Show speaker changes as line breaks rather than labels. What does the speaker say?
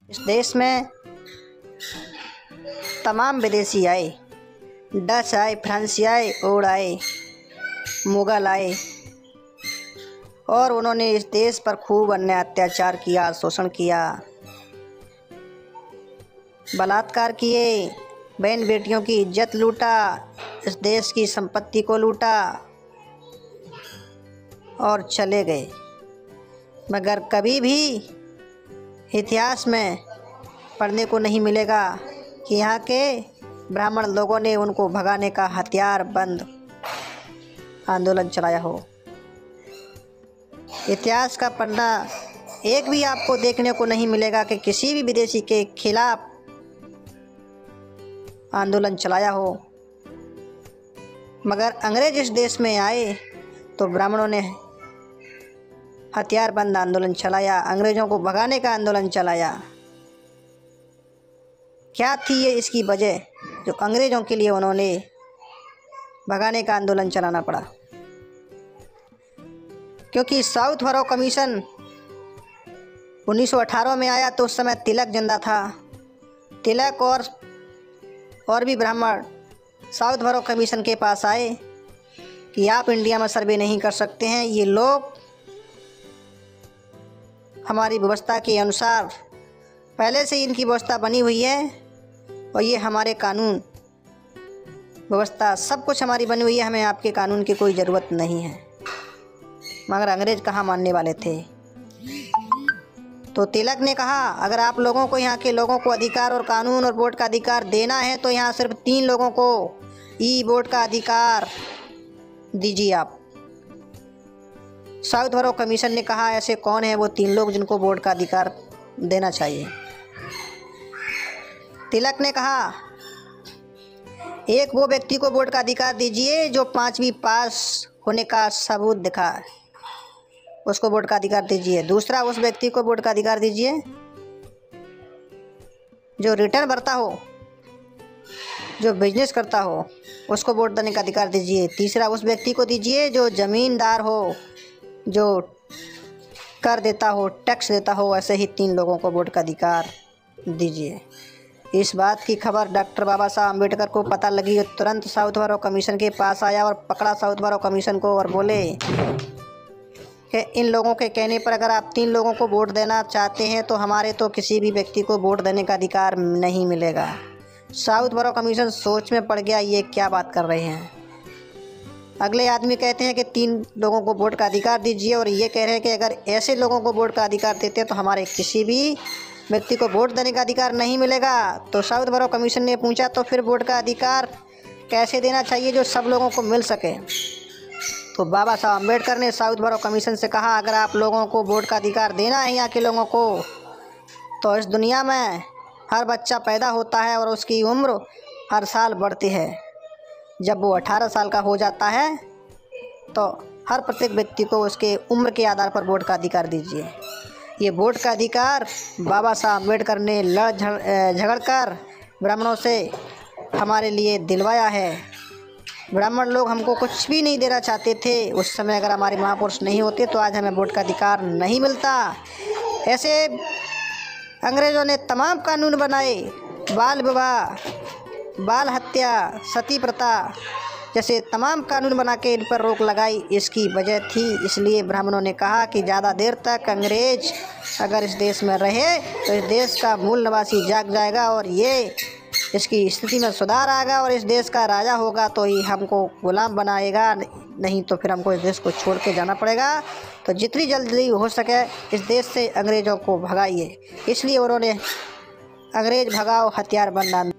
इस देश में तमाम विदेशी आए, डच आए, फ्रांसी आए, ओड आए, मुग़ल आए और उन्होंने इस देश पर खूब अन्याय अत्याचार किया, शोषण किया, बलात्कार किए, बहन बेटियों की इज्जत लूटा, इस देश की संपत्ति को लूटा और चले गए। मगर कभी भी इतिहास में पढ़ने को नहीं मिलेगा कि यहाँ के ब्राह्मण लोगों ने उनको भगाने का हथियारबंद आंदोलन चलाया हो। इतिहास का पन्ना एक भी आपको देखने को नहीं मिलेगा कि किसी भी विदेशी के खिलाफ आंदोलन चलाया हो। मगर अंग्रेज इस देश में आए तो ब्राह्मणों ने हथियारबंद आंदोलन चलाया, अंग्रेज़ों को भगाने का आंदोलन चलाया। क्या थी ये इसकी वजह जो अंग्रेज़ों के लिए उन्होंने भगाने का आंदोलन चलाना पड़ा? क्योंकि साउथ बरो कमीशन 1918 में आया तो उस समय तिलक जिंदा था। तिलक और भी ब्राह्मण साउथ बरो कमीशन के पास आए कि आप इंडिया में सर्वे नहीं कर सकते हैं, ये लोग हमारी व्यवस्था के अनुसार पहले से इनकी व्यवस्था बनी हुई है और ये हमारे कानून व्यवस्था सब कुछ हमारी बनी हुई है, हमें आपके कानून की कोई ज़रूरत नहीं है। मगर अंग्रेज़ कहाँ मानने वाले थे। तो तिलक ने कहा अगर आप लोगों को, यहाँ के लोगों को अधिकार और कानून और वोट का अधिकार देना है तो यहाँ सिर्फ 3 लोगों को वोट का अधिकार दीजिए आप। साउथ बरो कमीशन ने कहा ऐसे कौन है वो 3 लोग जिनको वोट का अधिकार देना चाहिए। तिलक ने कहा एक वो व्यक्ति को वोट का अधिकार दीजिए जो 5वीं पास होने का सबूत दिखाए, उसको वोट का अधिकार दीजिए। दूसरा उस व्यक्ति को वोट का अधिकार दीजिए जो रिटर्न भरता हो, जो बिजनेस करता हो, उसको वोट देने का अधिकार दीजिए। तीसरा उस व्यक्ति को दीजिए जो ज़मींदार हो, जो कर देता हो, टैक्स देता हो। ऐसे ही 3 लोगों को वोट का अधिकार दीजिए। इस बात की खबर डॉक्टर बाबा साहब अम्बेडकर को पता लगी और तुरंत साउथ बरो कमीशन के पास आया और पकड़ा साउथ बरो कमीशन को और बोले कि इन लोगों के कहने पर अगर आप 3 लोगों को वोट देना चाहते हैं तो हमारे तो किसी भी व्यक्ति को वोट देने का अधिकार नहीं मिलेगा। साउथ बरो कमीशन सोच में पड़ गया, ये क्या बात कर रहे हैं। अगले आदमी कहते हैं कि 3 लोगों को वोट का अधिकार दीजिए और ये कह रहे हैं कि अगर ऐसे लोगों को वोट का अधिकार देते हैं तो हमारे किसी भी व्यक्ति को वोट देने का अधिकार नहीं मिलेगा। तो साउथ बरो कमीशन ने पूछा तो फिर वोट का अधिकार कैसे देना चाहिए जो सब लोगों को मिल सके। तो बाबा साहब अम्बेडकर ने साउथ बरो कमीशन से कहा अगर आप लोगों को वोट का अधिकार देना है यहाँ के लोगों को तो इस दुनिया में हर बच्चा पैदा होता है और उसकी उम्र हर साल बढ़ती है। जब वो 18 साल का हो जाता है तो हर प्रत्येक व्यक्ति को उसके उम्र के आधार पर वोट का अधिकार दीजिए। ये वोट का अधिकार बाबा साहब अम्बेडकर ने लड़ झगड़ कर ब्राह्मणों से हमारे लिए दिलवाया है। ब्राह्मण लोग हमको कुछ भी नहीं देना चाहते थे उस समय। अगर हमारे महापुरुष नहीं होते तो आज हमें वोट का अधिकार नहीं मिलता। ऐसे अंग्रेज़ों ने तमाम कानून बनाए, बाल विवाह, बाल हत्या, सती प्रथा जैसे तमाम कानून बना के इन पर रोक लगाई। इसकी वजह थी, इसलिए ब्राह्मणों ने कहा कि ज़्यादा देर तक अंग्रेज अगर इस देश में रहे तो इस देश का मूल निवासी जाग जाएगा और ये इसकी स्थिति में सुधार आएगा और इस देश का राजा होगा तो ही हमको गुलाम बनाएगा, नहीं तो फिर हमको इस देश को छोड़ के जाना पड़ेगा। तो जितनी जल्दी हो सके इस देश से अंग्रेज़ों को भगाइए। इसलिए उन्होंने अंग्रेज़ भगाओ हथियारबंद